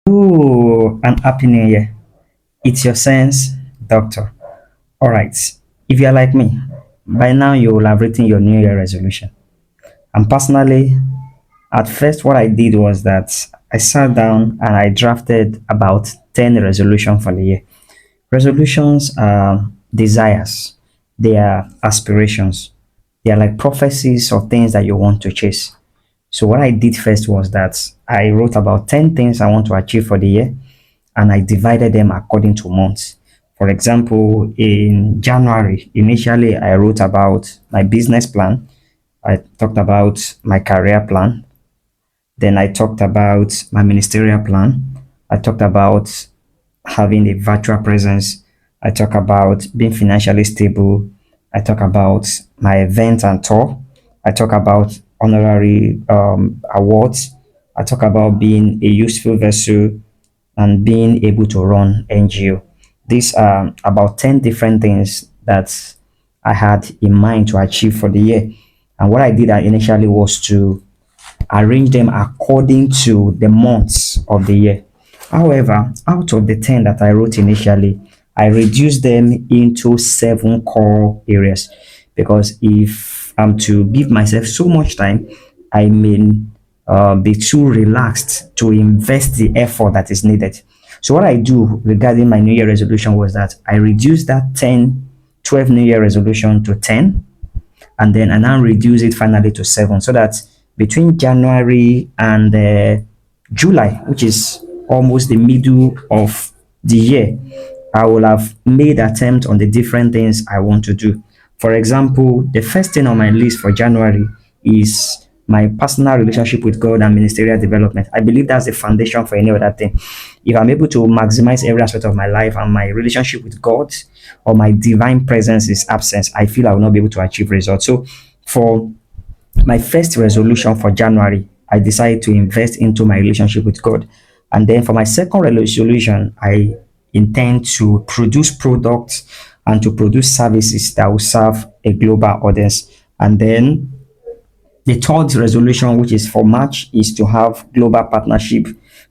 Oh, and happy new year. It's your sense, doctor. All right. If you're like me, by now you will have written your new year resolution. And personally, at first, what I did was that I sat down and I drafted about 10 resolutions for the year. Resolutions are desires, they are aspirations, they are like prophecies of things that you want to chase. So, what I did first was that I wrote about 10 things I want to achieve for the year and I divided them according to months. For example, in January, initially I wrote about my business plan. I talked about my career plan. Then I talked about my ministerial plan. I talked about having a virtual presence. I talk about being financially stable. I talk about my event and tour. I talk about honorary awards. I talk about being a useful vessel and being able to run NGO. These are about 10 different things that I had in mind to achieve for the year. And what I did initially was to arrange them according to the months of the year. However, out of the 10 that I wrote initially, I reduced them into 7 core areas because if I'm to give myself so much time, I may be too relaxed to invest the effort that is needed. So, what I do regarding my New Year resolution was that I reduced that 10, 12 New Year resolution to 10, and then I now reduce it finally to 7 so that between January and July, which is almost the middle of the year, I will have made attempt on the different things I want to do. For example, the first thing on my list for January is my personal relationship with God and ministerial development. I believe that's the foundation for any other thing. If I'm able to maximize every aspect of my life and my relationship with God or my divine presence is absent, I feel I will not be able to achieve results. So for my first resolution for January, I decided to invest into my relationship with God. And then for my second resolution, I intend to produce products and to produce services that will serve a global audience. And then the third resolution, which is for March, is to have global partnership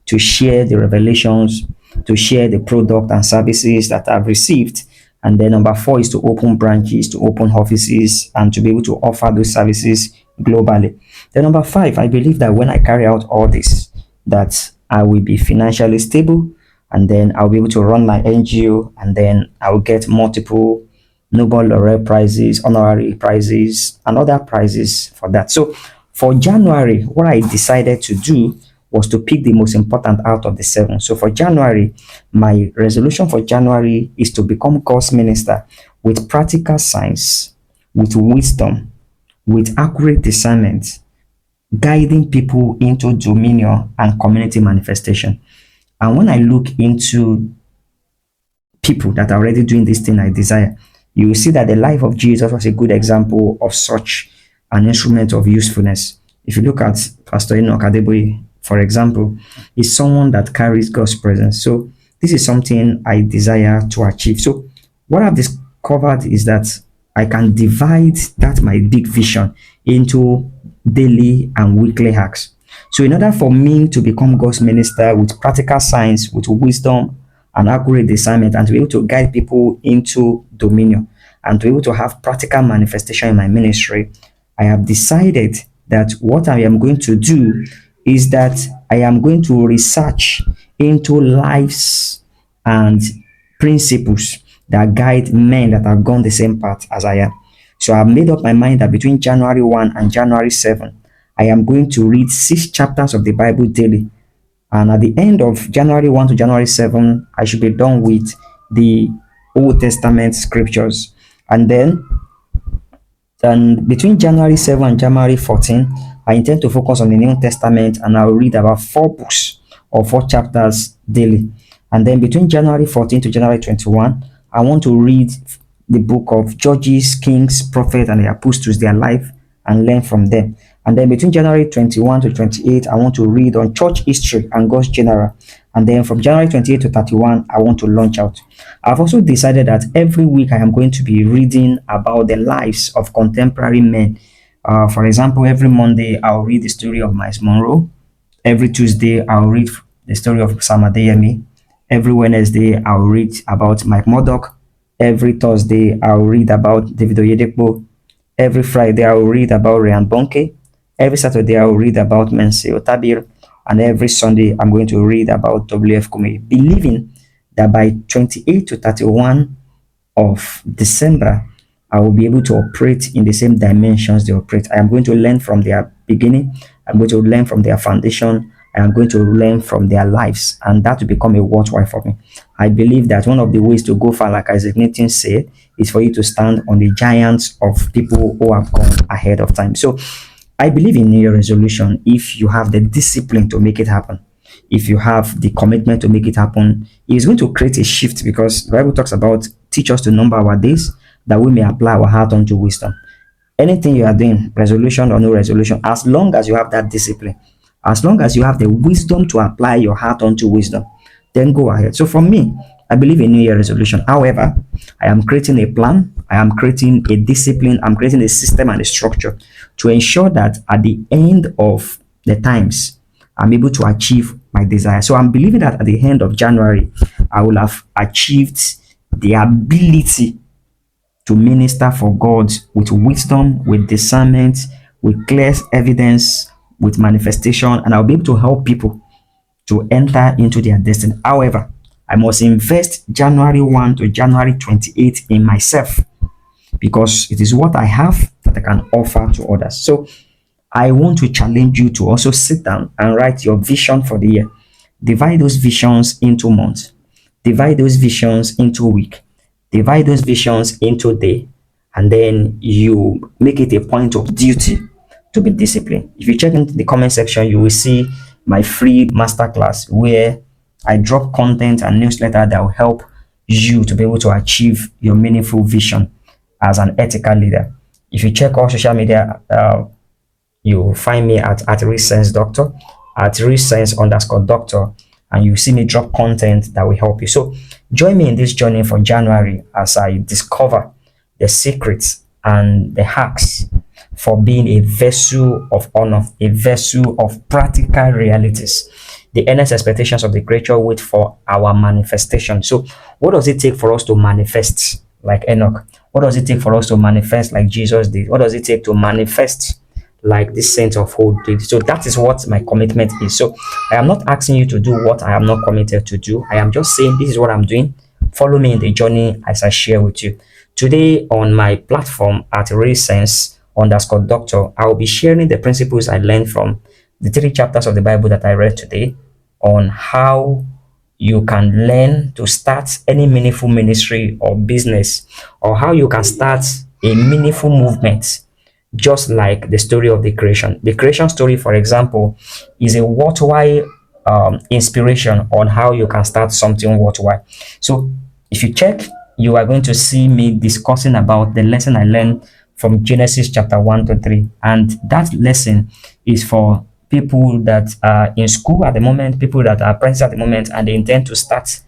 to share the revelations, to share the product and services that I've received. And then number four is to open branches, to open offices, and to be able to offer those services globally. Then number five, I believe that when I carry out all this, that I will be financially stable, and then I'll be able to run my NGO, and then I'll get multiple Nobel Laurel prizes, honorary prizes, and other prizes for that. So for January, what I decided to do was to pick the most important out of the 7. So for January, my resolution for January is to become God's minister with practical science, with wisdom, with accurate discernment, guiding people into dominion and community manifestation. And when I look into people that are already doing this thing I desire, you will see that the life of Jesus was a good example of such an instrument of usefulness. If you look at Pastor Enoch Adeboye, for example, is someone that carries God's presence. So this is something I desire to achieve. So what I've discovered is that I can divide that my big vision into daily and weekly hacks. So in order for me to become God's minister with practical science, with wisdom and accurate discernment, and to be able to guide people into dominion and to be able to have practical manifestation in my ministry, I have decided that what I am going to do is that I am going to research into lives and principles that guide men that have gone the same path as I am. So I've made up my mind that between January 1 and January 7, I am going to read 6 chapters of the Bible daily. And at the end of January 1 to January 7, I should be done with the Old Testament scriptures. And then between January 7 and January 14, I intend to focus on the New Testament and I'll read about 4 books or 4 chapters daily. And then between January 14 to January 21, I want to read the book of Judges, Kings, Prophets, and the Apostles, their life, and learn from them. And then between January 21 to 28, I want to read on church history and God's general. And then from January 28 to 31, I want to launch out. I've also decided that every week I am going to be reading about the lives of contemporary men. For example, every Monday I'll read the story of Miles Monroe. Every Tuesday I'll read the story of Sam Adeyemi. Every Wednesday, I'll read about Mike Murdoch. Every Thursday, I'll read about David Oyedepo. Every Friday, I'll read about Ryan Bonke. Every Saturday, I'll read about Mensi Otabir. And every Sunday, I'm going to read about WF Kume, believing that by 28 to 31 of December, I will be able to operate in the same dimensions they operate. I am going to learn from their beginning. I'm going to learn from their foundation. I am going to learn from their lives, and that will become a worthwhile for me. I believe that one of the ways to go far, like Isaac Newton said, is for you to stand on the giants of people who have gone ahead of time. So I believe in New Year resolution if you have the discipline to make it happen. If you have the commitment to make it happen, it's going to create a shift, because the Bible talks about teach us to number our days that we may apply our heart unto wisdom. Anything you are doing, resolution or no resolution, as long as you have that discipline, as long as you have the wisdom to apply your heart unto wisdom, then go ahead. So for me, I believe in New Year resolution. However, I am creating a plan, I am creating a discipline, I'm creating a system and a structure to ensure that at the end of the times, I'm able to achieve my desire. So I'm believing that at the end of January, I will have achieved the ability to minister for God with wisdom, with discernment, with clear evidence, with manifestation, and I'll be able to help people to enter into their destiny. However, I must invest January 1 to January 28 in myself, because it is what I have that I can offer to others. So I want to challenge you to also sit down and write your vision for the year. Divide those visions into months. Divide those visions into week. Divide those visions into day. And then you make it a point of duty to be disciplined. If you check into the comment section, you will see my free masterclass where I drop content and newsletter that will help you to be able to achieve your meaningful vision as an ethical leader. If you check all social media, you find me at Resense Doctor, at Resense_Doctor, and you see me drop content that will help you. So join me in this journey for January as I discover the secrets and the hacks for being a vessel of honor, a vessel of practical realities. The earnest expectations of the creature wait for our manifestation. So what does it take for us to manifest like Enoch? What does it take for us to manifest like Jesus did? What does it take to manifest like this saint of old did? So that is what my commitment is. So I am not asking you to do what I am not committed to do. I am just saying this is what I'm doing. Follow me in the journey as I share with you. Today on my platform at Resense_Doctor, I will be sharing the principles I learned from the 3 chapters of the Bible that I read today on how you can learn to start any meaningful ministry or business, or how you can start a meaningful movement, just like the story of the creation. The creation story, for example, is a worthwhile inspiration on how you can start something worthwhile. So if you check, you are going to see me discussing about the lesson I learned from Genesis chapter 1 to 3. And that lesson is for people that are in school at the moment, people that are apprentices at the moment, and they intend to start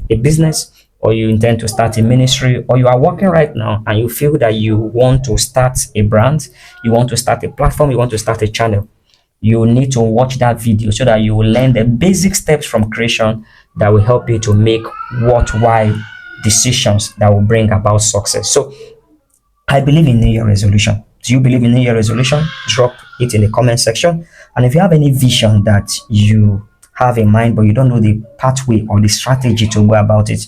a business, or you intend to start a ministry, or you are working right now and you feel that you want to start a brand, you want to start a platform, you want to start a channel. You need to watch that video so that you will learn the basic steps from creation that will help you to make worthwhile decisions that will bring about success. So I believe in New Year resolution. Do you believe in New Year resolution? Drop it in the comment section. And if you have any vision that you have in mind, but you don't know the pathway or the strategy to go about it,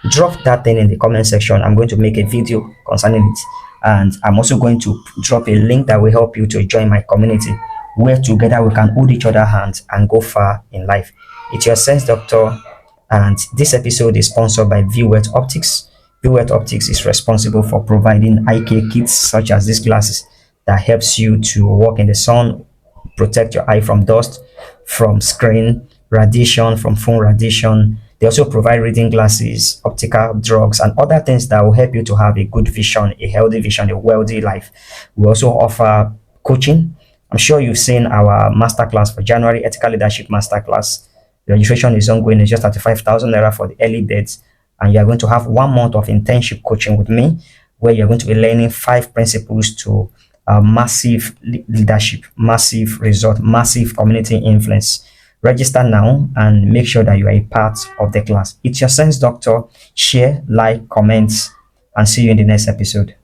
drop that thing in the comment section. I'm going to make a video concerning it. And I'm also going to drop a link that will help you to join my community, where together we can hold each other hands and go far in life. It's your Sense Doctor, and this episode is sponsored by Viewet Optics. Viewet Optics is responsible for providing eye care kits such as these glasses that helps you to walk in the sun, protect your eye from dust, from screen radiation, from phone radiation. They also provide reading glasses, optical drugs, and other things that will help you to have a good vision, a healthy vision, a wealthy life. We also offer coaching. I'm sure you've seen our masterclass for January, Ethical Leadership Masterclass. The registration is ongoing. It's just 35,000 naira for the early birds. And you're going to have 1 month of internship coaching with me, where you're going to be learning 5 principles to massive leadership, massive result, massive community influence. Register now and make sure that you are a part of the class. It's your sense doctor. Share, like, comments, and see you in the next episode.